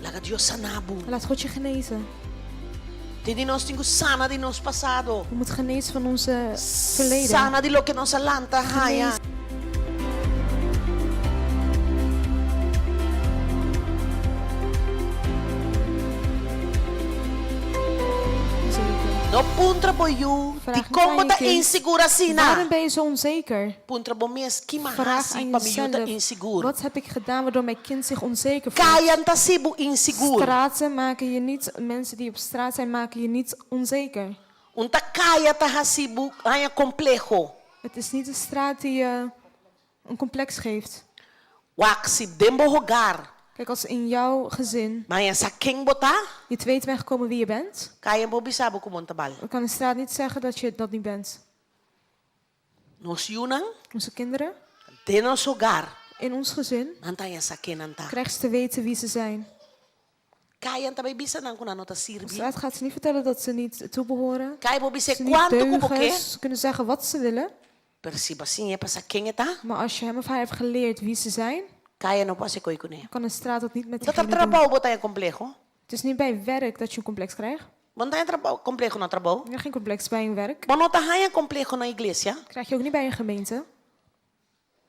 Laga Dios sanabu. Laat God je genezen. Tindi nos tingu sana di nos pasado. Je moet genezen van onze verleden. Sana di lo que nos alanta haya. No puntra boyu. Di Vraag niet como aan je ta kind. insegura sina. Waarom ben je zo onzeker? Puntra bomies kima Vraag hasi aan pamiyuta jezelf. inseguro. Wat heb ik gedaan waardoor mijn kind zich onzeker voelt? Kayan ta sibu inseguro. Straten maken je niet, mensen die op straat zijn maken je niet onzeker. Unta kaya ta hasibu haya complejo. Het is niet de straat die je een complex geeft. Waksib dembo hogar. Kijk, als in jouw gezin Maya sa king bota. je te weten bent gekomen wie je bent, Kaya bo bisabu kumontabal. dan kan de straat niet zeggen dat je dat niet bent. Nos yunang. Onze kinderen, Denos hogar. in ons gezin, Nantaya sa kinanta. krijgen ze te weten wie ze zijn. Kaya tabay bisa nang kunano ta De sirbi. straat gaat ze niet vertellen dat ze niet toebehoren. Kaya bo Dat bise ze niet kwanto kubo deugen. ke. Ze kunnen zeggen wat ze willen. Persiba sinye pa sa king eta. Maar als je hem of haar heeft geleerd wie ze zijn, Kaya no pa se koy kune. kan de straat dat niet met Dat diegene doen. trabaho bo tayo complejo. Het is niet bij werk dat je een complex krijgt. Want tayo trabaho complejo na trabaho. Je hebt geen complex bij een werk. Bono ta haya complejo na iglesia. Krijg je ook niet bij een gemeente.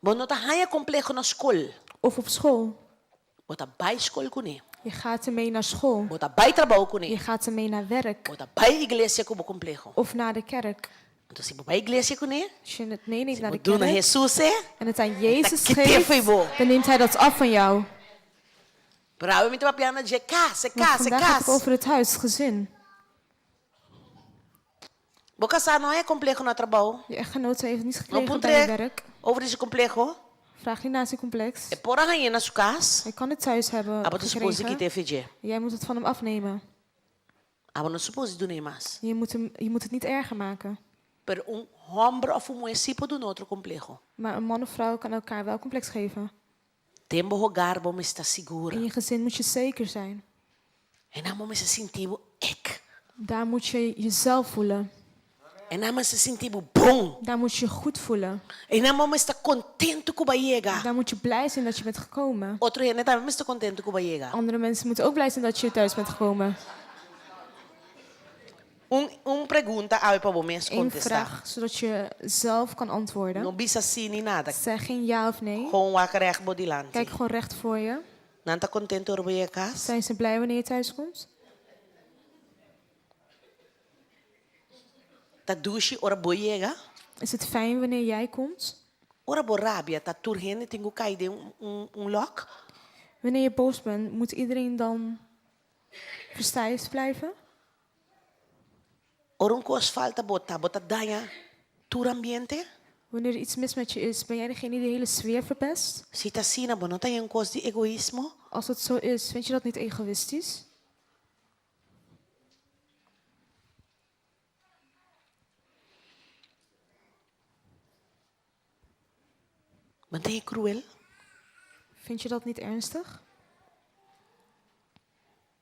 Bono ta haya complejo na school. Of op school. Bota bay school kune. Je gaat ermee naar school. Bota bay trabaho Je kune. gaat ermee naar werk. Bota bay iglesia kubo complejo. Of naar de kerk. Então se bay iglesia kune. Als je het meeneemt naar de Doe na kerk Jesus eh. en het aan Jezus Kita geeft, kitifo. dan neemt hij dat af van jou. Bravo mi te papiana je kas, se Maar kas, se vandaag gaat het kas. over het huis, het gezin. Boka sa no haya complejo na trabaho. Je echtgenoot heeft het niet No gekregen bij je puntre werk. over esse complejo. Vraag niet naar zijn complex. E pora haya na su kas. Hij kan het thuis hebben Abo tu suppose que gekregen. te fije. Jij moet het van hem afnemen. Abo no suppose do nem mas. Je moet het niet erger maken. Per hombre of um município do outro complejo. Maar een man of vrouw kan elkaar wel complex geven. Tempo rogar bom está segura. In je gezin moet je zeker zijn. En na mom se sentivo ek. Daar moet je jezelf voelen. En na se sentivo bom. Daar moet je je goed voelen. En na mom está contento com baiega. Daar moet je blij zijn dat je bent gekomen. Outro gente também está contento com baiega. Andere mensen moeten ook blij zijn dat je thuis bent gekomen. Pergunta ao para vocês Eén contestar. vraag, zodat je zelf kan antwoorden. Não bisa sim nem nada. Zeg geen ja of nee. Com o recht bodilante. Kijk gewoon recht voor je. Não está contente over je casa? Zijn ze blij wanneer je thuis komt? Tá duche ora boiega? Is het fijn wanneer jij komt? Ora borrabia, tá turgene tengo caído lock? Wanneer je boos bent, moet iedereen dan verstijfd blijven? Ora cos falta bota danha tur ambiente? Wanneer er iets mis met je is, ben jij degene die de hele sfeer verpest? Si tá sina, não tá em cos de egoísmo? Als het zo is, vind je dat niet egoïstisch? Bante é cruel? Vind je dat niet ernstig?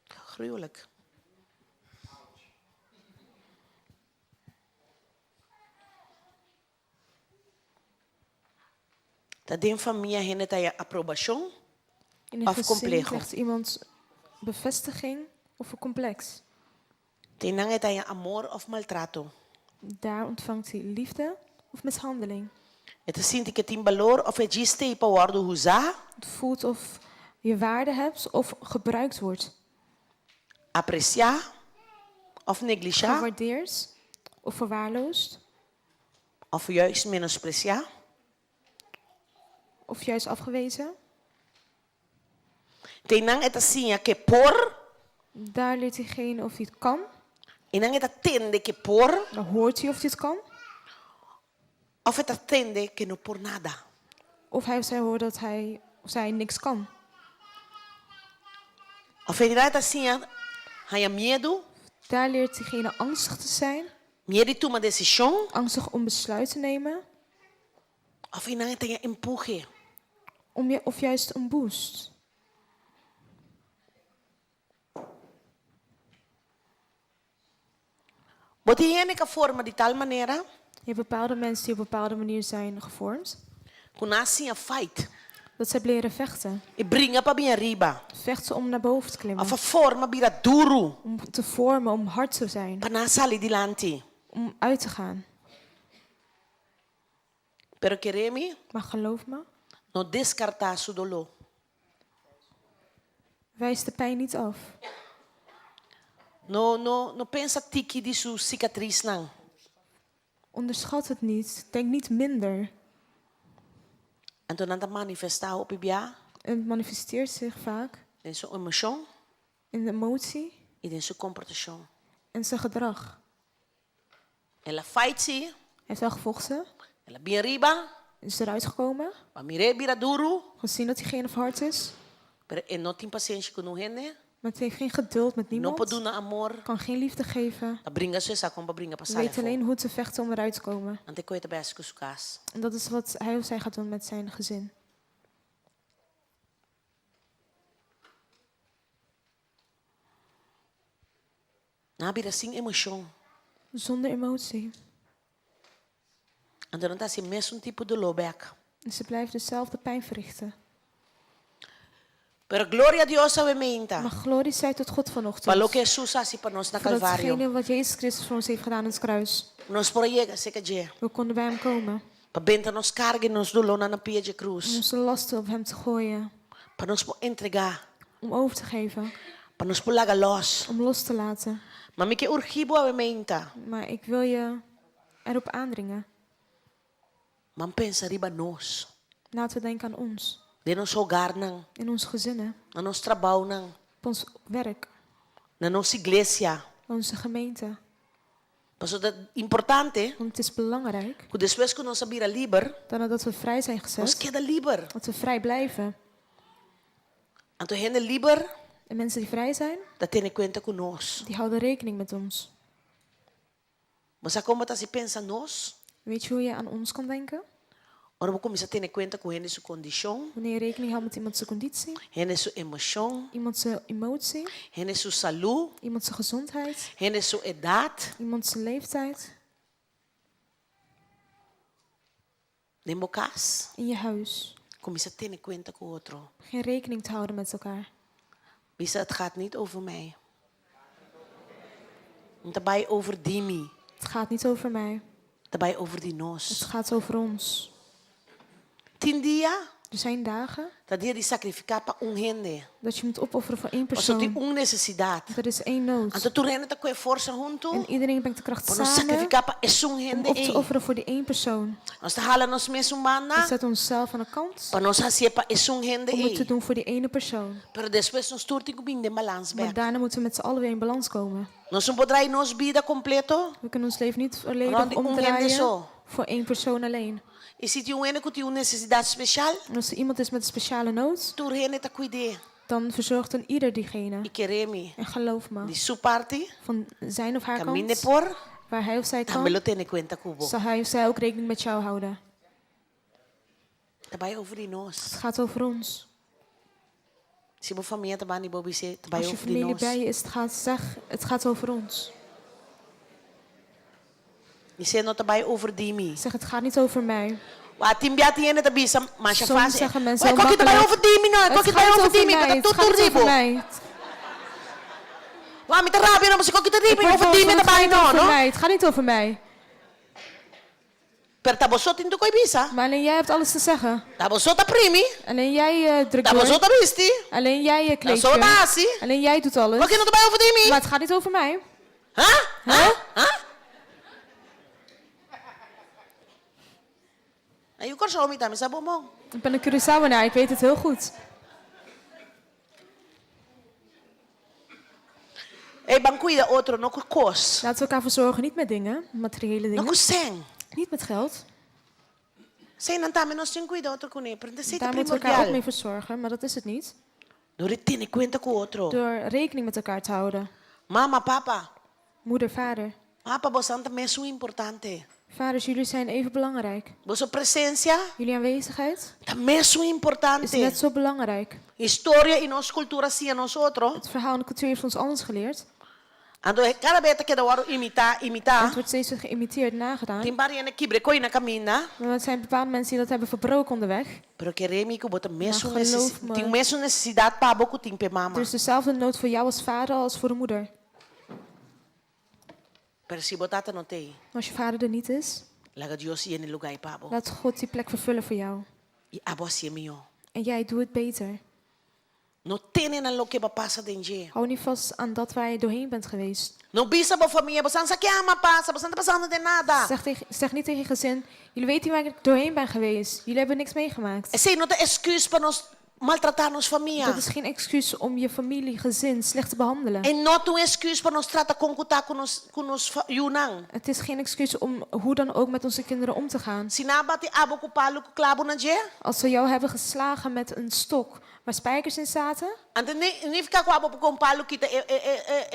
Gruwelijk. Dat de familie hen tá aprovação In een of gezin complejo. krijgt iemand bevestiging of een complex. Tenang é amor of maltrato. Daar ontvangt hij liefde of mishandeling. Het is sinti que tem valor of é giste e power do usar, Het voelt of je waarde hebt of gebruikt wordt. apreciar of negligear Gewaardeerd of verwaarloosd. of juist menospreciar. Of juist afgewezen. Tenang é assim que por Daar leert diegene of hij het kan. e não é tende que por Dan hoort hij of hij het kan. of é tende que não por nada. Of hij of zij hoort dat hij of zij niks kan. Of ele é assim, há medo, Daar leert diegene angstig te zijn. medo de tomar decisão, Angstig om besluit te nemen. of ele não tem empurre. Of juist een boost. Bota a única forma de tal maneira, Je hebt bepaalde mensen die op een bepaalde manier zijn gevormd. que nasce a fight. Dat ze hebben leren vechten. E bringa pa bien riba. Vechten om naar boven te klimmen. Afa forma bira duro. Om te vormen, om hard te zijn. Para sali dilanti. Om uit te gaan. Pero queremi, Maar geloof me, no descartar su dolor. wijs de pijn niet af. No pensa tiki di su cicatriz nang. Onderschat het niet. Denk niet minder. En toen dat manifesta op ibia, En het manifesteert zich vaak in su emotion, in de emotie in su comportación. en zijn gedrag. Ela fight si, Hij heeft wel gevochten. ela bien riba, Is eruit gekomen. pa mire bira duro, Gezien dat diegene hard is. pero no tem paciência com gente, Maar het heeft geen geduld met no niemand. pode na amor. Kan geen liefde geven. A bringa su esa com bringa Ze passar. weet alleen hoe te vechten om eruit te komen. Ante coita bes com su cas. En dat is wat hij of zij gaat doen met zijn gezin. Na bira sin emotion. Zonder emotie. En dan tá mesmo tipo de loback. En ze blijft dezelfde pijn verrichten. Pero gloria a Dios ave menta. Maar glorie zij tot God Para lo vanochtend. que Jesus hace para nós na Voor Calvário. datgene wat Jezus Christus voor ons heeft gedaan aan het kruis. Nós por llegar se que We konden bij hem komen. para benta nos carga nos dolor na pia de Om cruz. onze lasten op hem te gooien. Para nos entregar. Om over te geven. Para nos pular los. Om los te laten. Mas me que urgibo ave menta. Maar ik wil je erop aandringen. Man pensa riba nós. Laten we denken aan ons. De nos hogar nang, In onze gezinnen. na nos trabalho nang, Op ons werk. na nossa igreja. Onze gemeente. Paso dat importante, Want het is belangrijk. que después que nós abrir liber, Dan nadat we vrij zijn nós gezet. queda liber. Dat we vrij blijven. Anto gente liber, En mensen die vrij zijn. da tem cuenta com nós. Die houden rekening met ons. Mas como tá se pensa nós, Weet je hoe je aan ons kan denken? ora vou começar a ter cuenta com gente su condição, Wanneer je rekening houdt met iemand zijn conditie. gente su emoção, Iemand zijn emotie. gente su saúde, Iemand zijn gezondheid. gente su idade, Iemand zijn leeftijd. nem bocas. In je huis. Começa a ter cuenta com o outro. Geen rekening te houden met elkaar. Bisa, het gaat niet over mij. Daarbij over die me. Het gaat niet over mij. Daarbij over die Het nós. gaat over ons. 10 dia, Er zijn dagen dat dia de sacrificar para gente. dat je moet opofferen voor één Paso tem persoon. necessidade. Er is één nood. Anto tu rende tá com força junto. En iedereen brengt de kracht Para nós samen sacrificar para esse om gente op te aí. offeren voor die één persoon. Nós tá hala nos mesmos We humana. zetten onszelf aan de kant Para nós fazer para esse gente om het te aí. doen voor die ene persoon. Pero depois nós turti com bem de balans Maar back. daarna moeten we met z'n allen weer in balans komen. Nós não podrá nos vida completo. We kunnen ons leven niet Rond volledig die ongende omdraaien zo. voor één persoon alleen. E se tem um que tem uma necessidade especial, En als er iemand is met een speciale nood, tu rende tá cuidar. dan verzorgt dan ieder diegene. E queremos En geloof me, de sua parte, van zijn of haar caminhe kant, por, waar hij of zij também lo kan, tem cuenta com você. zal hij of zij ook rekening met jou houden. Trabalha over de nós. Het gaat over ons. Se você família trabalha em Bobise, trabalha Als je over de familie nós. bij je is, het gaat over ons. E se não trabalha over de mim. Zeg, het gaat niet over mij. Wat timbia tiene da bisa, mas já Soms faz. zeggen mensen Oi, heel qual que trabalha over makkelijk. de mim, não? Qual Het que gaat trabalha niet over de over mim? mij. Tá Het tudo gaat niet over ribo. mij. Wa, me tá rápido, não, mas qual que tá ribo? Het Over de mim gaat trabalha niet não, over não? mij. Het gaat niet over mij. Per tá você tem coi bisa. Maar alleen jij hebt alles te zeggen. Tá você tá primi. Alleen jij drukt Tá você door. tá visti. Alleen jij Tá kleedt só je. base. Alleen jij doet alles. Qual que não trabalha over de mim? Maar het gaat niet over mij. Hã? Hã? Hã? Aí o cachorro me dá, me sabe bom. Ik ben een Curaçaoenaar, ik weet het heel goed. Ei, ban cuida outro, não com cos. Laten we elkaar verzorgen, niet met dingen, materiële Não dingen. com sen. Niet met geld. Sem não também nós temos cuidado outro com ele. Porque isso é Daar moeten we elkaar ook mee primordial. verzorgen, maar dat is het niet. Não retém conta com o outro. Door rekening met elkaar te houden. Mama, papa. Moeder, vader. Papa, você também é muito importante. Vaders, jullie zijn even belangrijk. Vossa presença Jullie aanwezigheid também é muito is importante. net zo belangrijk. História e nossa cultura sim a nós outros. Het verhaal en de cultuur heeft ons anders geleerd. Ando cada beta que da waru imita. Het wordt steeds weer geïmiteerd, nagedaan. Timbari en kibre koi na camina. Maar er zijn bepaalde mensen die dat hebben verbroken onderweg. Pero queremos que bota mesmo Maar geloof me. tem mesmo necessidade para boco tem pe mama. Er is dezelfde nood voor jou als vader als voor de moeder. Pero si botata no tem, Als je vader er niet is, laga Dios y en el lugar pabo. laat God die plek vervullen voor jou. Y abo si mio. En jij doet het beter. No tienen lo que va pasa denje. Hou niet vast aan dat waar je doorheen bent geweest. No bisa bo familia, bo sansa que ama pasa, bo santa pasando de nada. Zeg niet tegen je gezin, jullie weten waar ik doorheen ben geweest. Jullie hebben niks meegemaakt. Ese no te excuse para nos maltratar nos familia. Dat is geen excuus om je familie, gezin slecht te behandelen. En no tu excuse para nos trata con kuta con nos yunang. Het is geen excuus om hoe dan ook met onze kinderen om te gaan. Sinabati abo ko palo ko klabo na je. Als ze jou hebben geslagen met een stok waar spijkers in zaten, Ante ni fika ko abo ko palo kita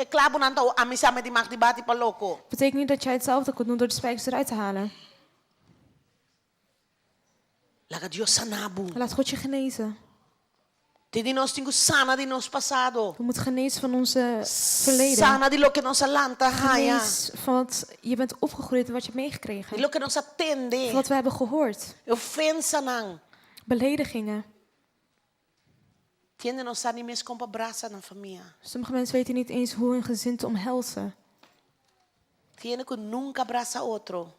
klabo na to amisa me di mak di bati pa loko. betekent niet dat jij hetzelfde kunt doen door de spijkers eruit te halen. Laga Dios sanabu. Laat God je genezen. Tidi nos tingu sana di nos pasado. We moeten genezen van onze verleden. Sana di lo que nos alanta haya. Genees van wat je bent opgegroeid en wat je hebt Di meegekregen. lo que nos Van atende. wat we hebben gehoord. Ofensa nang. Beledigingen. Tiende nos animes com abraça na família. Sommige mensen weten niet eens hoe een gezin te omhelzen. Tiende que nunca abraça outro.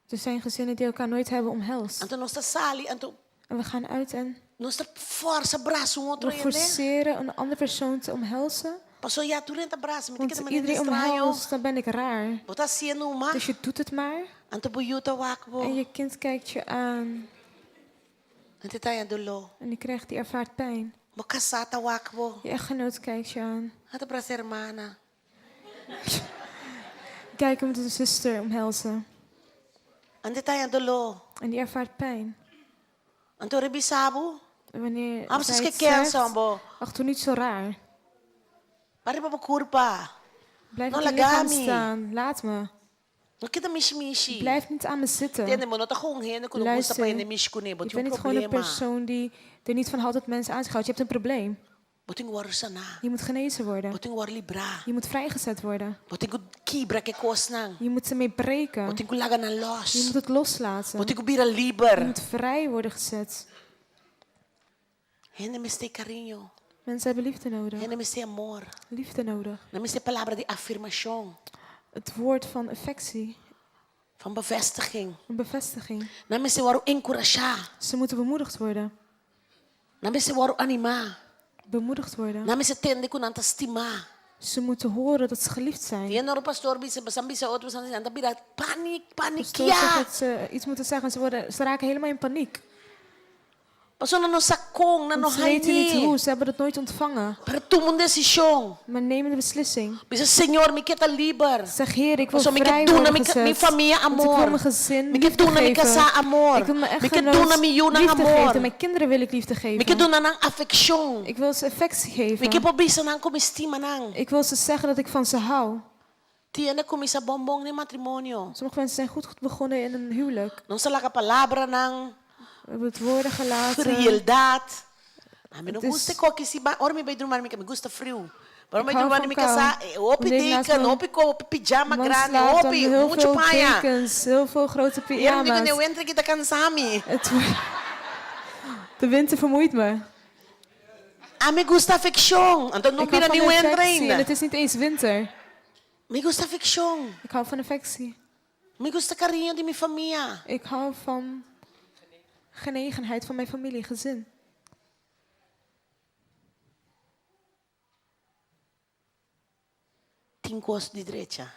Er zijn gezinnen die elkaar nooit hebben omhelst. Anto nos sali, anto En we gaan uit en nos força abraço outro we ende. forceren een andere persoon te omhelzen. Passou já tu renta abraço, me Want diga iedereen estranho. omhelst, dan ben ik raar. Bota sendo uma. Dus je doet het maar. Anto bujuta wakbo. En je kind kijkt je aan. Anto tayo dolo. En die krijgt, die ervaart pijn. Bokasata wakbo. Je echtgenoot kijkt je aan. Anto pra ser hermana. Kijk hem met een zuster omhelzen. Anto tayo dolo. En die ervaart pijn. Anto rebisabu. En wanneer Abs zij que het quer zegt, sambo. ach, doe niet zo raar. Pare pa curpa. Blijf No op je lichaam lagami. staan. Laat me. No kita mishi. Blijf niet aan me zitten. Tiende mo no ta kung hene kuno gusta Luister, pa ene mishi kune, but ik ben yung niet gewoon een problema. persoon die er niet van houdt dat mensen aan zich houdt. Je hebt een probleem. Boting waru sana. Je moet genezen worden. Boting waru libra. Je moet vrijgezet worden. Boting ko kibra ke kosnang. Je moet ermee breken. Boting ko laga na Je los. moet het loslaten. Boting ko bira Je liber. moet vrij worden gezet. Hene miste carinho. Mensen hebben liefde nodig. Hene miste amor. Liefde nodig. Na miste palavra de afirmação. Het woord van affectie. Van bevestiging. Een bevestiging. Na miste waru encorajar. Ze moeten bemoedigd worden. Na miste waru animar. Bemoedigd worden. Na miste tende ko nanta estimar. Ze moeten horen dat ze geliefd zijn. Tiene no pastor bisa bisa outro bisa anda bira panic Pastoor zegt panikia. dat ze iets moeten zeggen. Ze raken helemaal in paniek. Pastor na no sakong na no Want ze weten niet haini. hoe. Ze hebben het nooit ontvangen. Para tomar decisão. Maar nemen de beslissing. Bisa Senhor, me queta liber. Zeg, Heer, ik wil So, me vrij quer worden mi gezet. família Want ik wil amor. mijn gezin Me quer liefde duna mi geven. casa amor. Ik wil mijn Me quer duna echtgenoot mi yuna liefde geven. amor. Mijn kinderen wil ik liefde Me quer geven. duna nang affection. Ik wil ze affectie Me quer geven. pobisa nang como estima nang. Ik wil ze zeggen dat ik van ze hou. Tiene como isa bombong ni matrimonio. Sommige mensen zijn goed begonnen in een huwelijk. Non sa la palavra nang We hebben het woorden gelaten. frialdad. A mim não Het is- gusta qualquer se ba, ora me vai dormir me gusta frio. Para me hou dormir van me kou. casa, opi Wanneer ik naast dica, mijn opi pijama Man grande, slaapt dan opi heel muito veel paia. dekens, heel veel grote E eu digo, pyjama's. eu entro aqui da cansami. De winter vermoeit me. A me gusta affection. Então não Ik hou vira van nenhum entra affectie en ainda. het is niet eens winter. Me gusta affection. Ik hou van affectie. Me gusta carinho de minha família. Ik hou van genegenheid van mijn familie, gezin. Tem coisa de direita.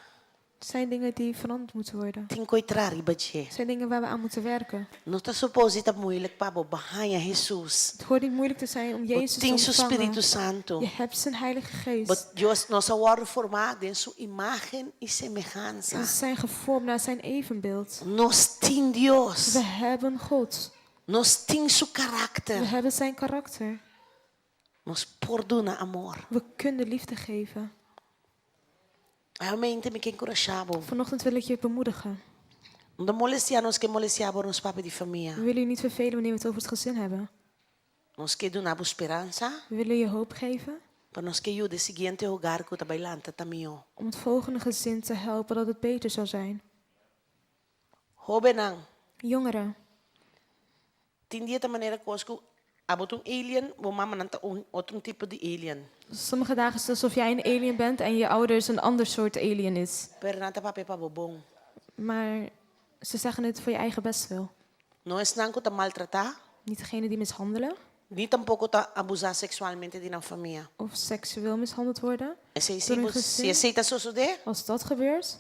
Het zijn dingen die veranderd moeten worden. Tem coisa trari bache. Het zijn dingen waar we aan moeten werken. Não está suposto moeilijk para bahaya Jesus. Het hoort niet moeilijk te zijn om Jezus Tem te seu Espírito ontvangen. Santo. Je hebt zijn Heilige Geest. But Deus nós agora formado em sua imagem e semelhança. We zijn gevormd naar zijn evenbeeld. Nós tem Deus. We hebben God. Nós tem seu We caráter. hebben zijn karakter. Nós perdona amor. We kunnen liefde geven. Realmente me encorajava. Vanochtend wil ik je bemoedigen. Não molestia nós que molestiava nos papos de família. We willen je niet vervelen wanneer we het over het gezin hebben. Nós que donava esperança. We willen je hoop geven. para nos que ayude siguiente hogar que bailanta tamio. Om het volgende gezin te helpen dat het beter zal zijn. Jovenang, Jongeren, tindia ta manera cosco abot un alien, wo mama nanta un otro tipo de alien. sommige dagen is het alsof jij een alien bent en je ouders een ander soort alien is. Pero nanta pape pa bobong. Maar ze zeggen het voor je eigen bestwil. No es nanco ta maltratar, Niet degene die mishandelen ni tampoco ta abusar sexualmente de una familia. of seksueel mishandeld worden. Ese Door een si gezin. aceita suceder, Als dat gebeurt,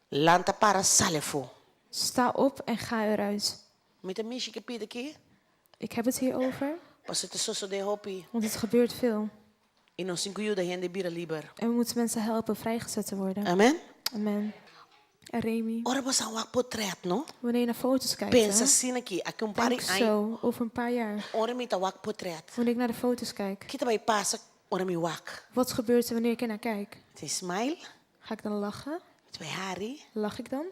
lanta para salefo. sta op en ga eruit. Met een meisje que pide aqui, Ik heb het hierover, pas het suceder hopi. want het gebeurt veel. E nos cinco de gente bira liber. En we moeten mensen helpen vrijgezet te worden. Amen. Amen. En Remy, Ora você wak portret, no? wanneer je naar foto's kijkt, Pensa hè, assim aqui, aqui um pari denk ai. zo, over een paar jaar, Ora me ta wak portret. wanneer ik naar de foto's kijk, Kita vai passa, ora me wak. wat gebeurt er wanneer ik er naar kijk? Te smile, Ga ik dan lachen? te vai hari. Lach ik dan?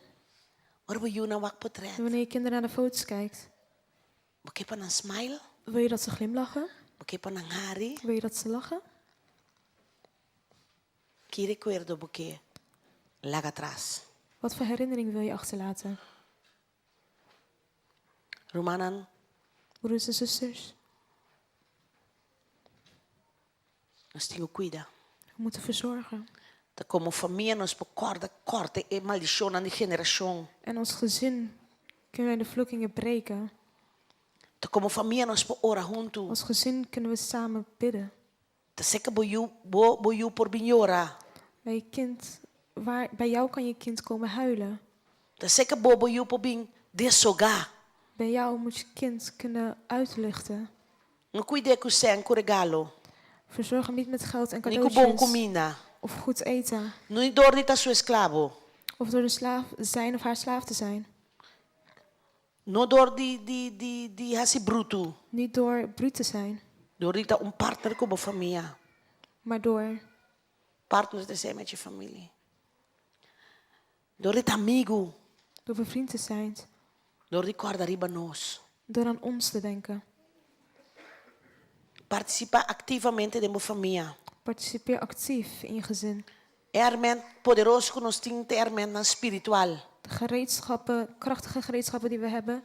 Ora we na wak portret. En wanneer je kinderen naar de foto's kijkt, Porque pa na smile, wil je dat ze glimlachen? porque pa na hari. Wil je dat ze lachen? Que recuerdo porque lá atrás. Wat voor herinnering wil je achterlaten? Romanan, Broeders en zusters, nós temos cuida. we moeten verzorgen. Da como família nós corta e maldição de geração. En als gezin kunnen wij de vloekingen breken. Da como família nós ora junto. Als gezin kunnen we samen bidden. Da seca boiu por binhora. Bij je kind, bij jou kan je kind komen huilen. Da seca boiu por bin desogar. Bij jou moet je kind kunnen uitluchten. Não cuide com sem com regalo. Verzorg hem niet met geld en Nem com bom cadeautjes. comida. Of goed eten. Não dor de seu escravo. Of door de slaaf zijn of haar slaaf te zijn. Não dor de hasi bruto. Niet door bruut te zijn. Dor de partner como família. Maar door Partner te ser met je familie. Door dit amigo. bevriend te zijn. Door die corda riba nós. Door aan ons te denken. Participa ativamente de uma família. Participeer actief in je gezin. Ermen poderoso que nós temos ermen na espiritual. De gereedschappen, krachtige gereedschappen die we hebben,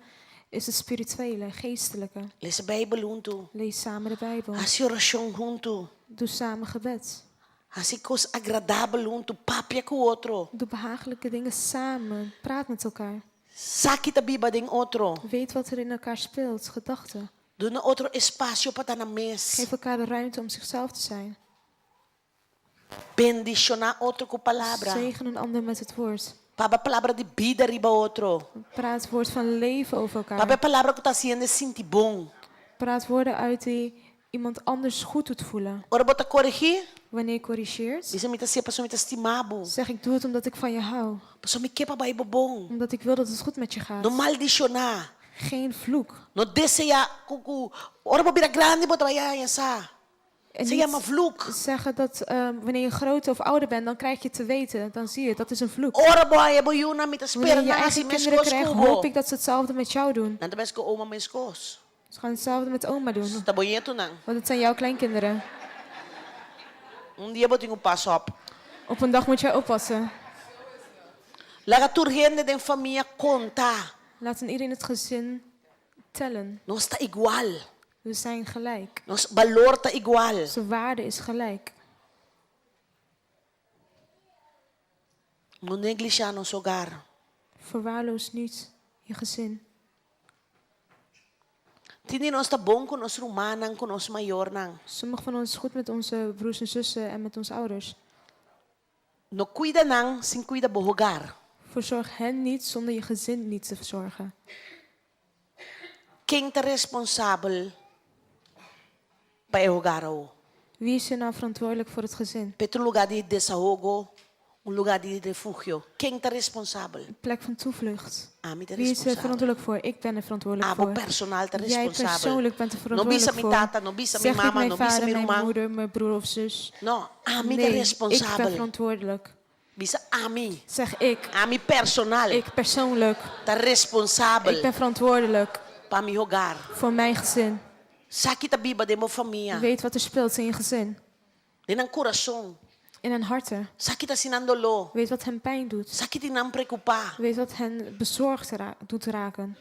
is het spirituele, geestelijke. Lees de Bijbel junto. Lees samen de Bijbel. Haz oração junto. Doe samen gebed. Haz coisas agradáveis junto. Papia com o outro. Doe behagelijke dingen samen. Praat met elkaar. Saque da Bíblia de outro. Weet wat er in elkaar speelt, gedachten. Doe na outro espaço para estar na mesa. Geef elkaar de ruimte om zichzelf te zijn. Bendicionar outro com palavra. Zegen een ander met het woord. Para a palavra de vida riba outro. Praat woord van leven over Para a elkaar. palavra que está sendo sentir bom. Praat woorden uit die iemand anders goed doet voelen. Ora bota corrigir. Wanneer je corrigeert, Isso me tá se passou me tá estimado. zeg ik doe het omdat ik van je hou. Pessoa me quer para Bíblia bom. Omdat ik wil dat het goed met je gaat. Não maldicionar. Geen vloek. Não desejar cucu. Ora para virar grande bota vai essa. En Se chama niet vloek. zeggen dat wanneer je groter of ouder bent, dan krijg je het te weten. Dan zie je het, dat is een vloek. Ora boy, boyuna me tá Wanneer je esperando eigen assim mes kinderen krijgt, hoop coscubo. ik dat ze hetzelfde met jou doen. Nanda mes ko oma mes cos. Ze gaan hetzelfde met oma doen. Tá bonito não. Want het zijn jouw kleinkinderen. Dia botinho passo op. Op een dag moet jij oppassen. Laga turgende de família conta. Laat iedereen het gezin tellen. Nós tá igual. We zijn gelijk. Nós valor tá igual. Onze waarde is gelijk. Não negligenciar nosso hogar. Verwaarloos niet je gezin. Tini nós tá bom com nosso humano, com nosso maior não. Sommigen van ons is goed met onze broers en zussen en met onze ouders. No cuida não, sem cuida bo hogar. Verzorg hen niet zonder je gezin niet te verzorgen. Quem tá responsável para o hogar? Wie is er nou verantwoordelijk voor het gezin? Petro lugar de desahogo, lugar de refúgio. Quem tá responsável? Een plek van toevlucht. Ami tá Wie is er responsável. verantwoordelijk voor? Ik ben er verantwoordelijk Abo voor. personal tá Jij responsável. persoonlijk bent er No bisa verantwoordelijk mi voor. tata, no bisa mi Zeg niet mama, mijn no bisa vader, mi mijn irmã. moeder, mijn broer of zus. No, ami tá Nee, ik ben responsável. verantwoordelijk. Bisa ami. Zeg ik. Ami personal. Ik persoonlijk. Tá responsável Ik ben verantwoordelijk para mi hogar. voor mijn gezin. Saque tá biba de mo família. Weet wat er speelt in je gezin. din ang corazon. In hun harten. Sakit ang sinandolo. Weet wat hen pijn doet. Sakit din ang preocupa. Weet wat hen bezorgd doet raken.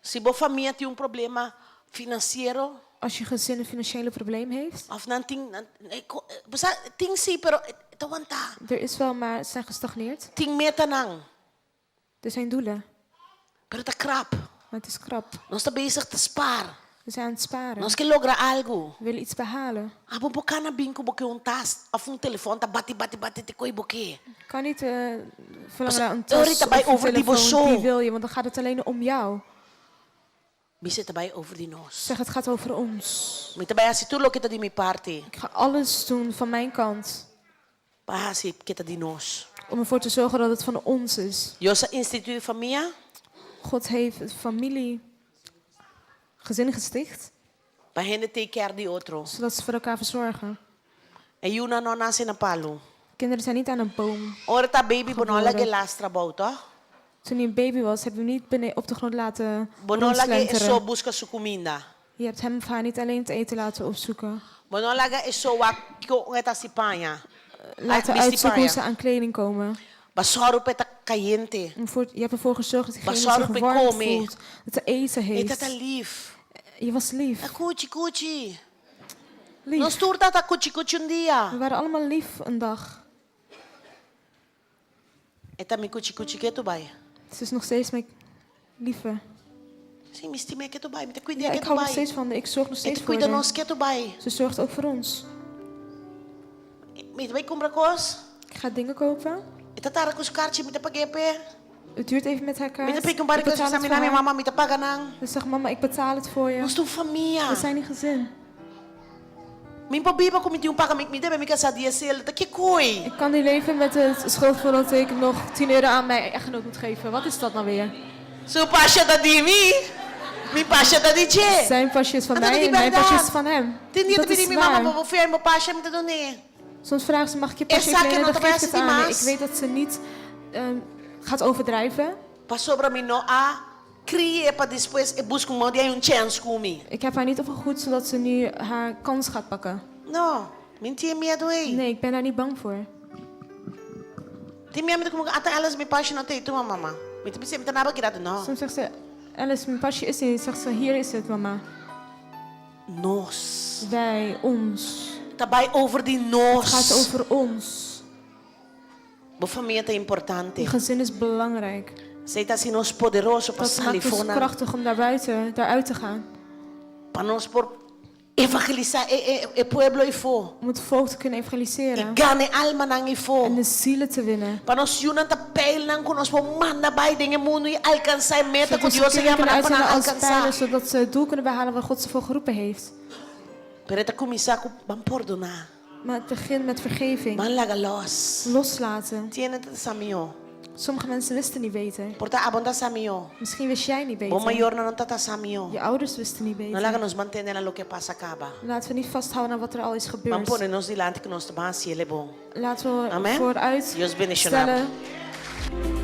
Si bo família tem problema financiero, Als je gezin een financiële probleem heeft. of basta ting si pero tawanta. Er is wel, maar ze zijn gestagneerd. Ting meta nang. Er zijn doelen. Pero ta krap. Maar het is krap. Nós tá bezig te spar. We zijn aan het sparen. Nós que logra algo. We willen iets behalen. Abo boka na binko boke un tas, of un telefoon ta bati te koi boke. Kan niet verlangen naar een Sorry, tas daarbij of een over die telefoon, bozo. die wil je, want dan gaat het alleen om jou. Bise tabay over di nos. Zeg, het gaat over ons. Mi tabay asi tulo kita di mi parte. Ik ga alles doen van mijn kant. Pahasi kita di nos. Om ervoor te zorgen dat het van ons is. Yo sa instituto familia, God heeft het familie, gezin gesticht. pa gente take care di otro. Zodat ze voor elkaar verzorgen. E yuna no nasi na palo. Kinderen zijn niet aan een boom. Ora ta baby bonola Geboren. ge lastra toch? Toen hij een baby was, hebben we hem niet op de grond laten Bonola ge eso rondslenteren. busca su comida. Je hebt hem of haar niet alleen het eten laten opzoeken. Bonola ge eso wa ko ngeta si panya. Laten Miss uitzoeken hoe Tipaya. ze aan kleding komen. Basoro peta caliente. Je hebt ervoor gezorgd dat diegene Basaro zich pe warm come. voelt. Dat ze eten Eta ta heeft. lief. Je was lief. Cuchi. Lief. Nos turta ta cuchi un dia. We waren allemaal lief een dag. Eta mi cuchi ke tu bai. Het is nog steeds mijn lieve. Si misti me ke tu bai, mi te cuida Ja, ke ik tu hou nog bai. steeds van haar. Ik zorg nog E steeds te voor cuida haar. nos ke tu bai. Ze zorgt ook voor ons. Mi te bai compra cos. Ik ga dingen kopen. Eta tara kus karchi mi te pagepe. Het duurt even met haar Mi kaart. te pai Ik compra cos betaal sa het mi voor na mi haar. mama mi te paga nang. Dus zeg mama, ik betaal het voor je. Nos tu família. We zijn een gezin. Min pa biba ko mi ti un paga mi debe mi ka sa dia sel. Ta ke koi. Ik kan niet leven met het schuldgevoel dat ik nog 10 euro aan mijn echtgenoot moet geven. Wat is dat nou weer? So pasha ta di mi. Mi pasha ta di che. Zijn pasje is van En dat mij is en die mijn verdad. pasje is van hem. Tindi Dat te bidi is mi mama waar. bo fia mo pasha mi te doni. Soms vragen ze, mag ik je pasje Exact, even lenen? en Dan dan geef ik het wijst aan die haar. maas. Ik weet dat ze niet gaat overdrijven. Pa sobra mi no a crie pa después e busco mo dia un chance kumi. Ik heb haar niet opgegroeid zodat ze nu haar kans gaat pakken. No, min ti miedo ei. Nee, ik ben daar niet bang voor. Ti miedo ko ata alas mi pasha no te tu mama. Mi te mi te naba kirado no. Soms zegt ze, Alice, mijn pasje is er niet. Zegt ze, hier is het, mama. Nos. Wij, ons. Tabay over die Het nos. gaat over ons. Bo família é importante. Je gezin is belangrijk. Sei tá si nos poderoso pa Dat maakt ons salifona. krachtig om daaruit te gaan. Pa nos por evangelizar e pueblo e fo. Om het volk te kunnen E evangeliseren. gane alma nang e En fo. de zielen te winnen. Pa nos yunan ta peil nang ko nos po manda bay dinge mundo e alcançar meta Zodat ko we ze Dios e kunnen yaman uitzenden pa als pijlen, alcançar. zodat ze het doel kunnen behalen waar God ze voor geroepen heeft. Pero ta kumisa ko bam perdona. Maar het begint met vergeving. Man laga los. Loslaten. Tiene ta samio. Sommige mensen wisten niet beter. Porta abonda samio. Misschien wist jij niet Bo beter. mayor na non ta samio. Je ouders wisten niet No laga beter. nos mantener a lo que pasa acaba. Laten we niet vasthouden aan wat er al is Man gebeurd. pone nos dilante que nos te ba cielo bon. Laten we Amen. vooruit Dios bendicionado. stellen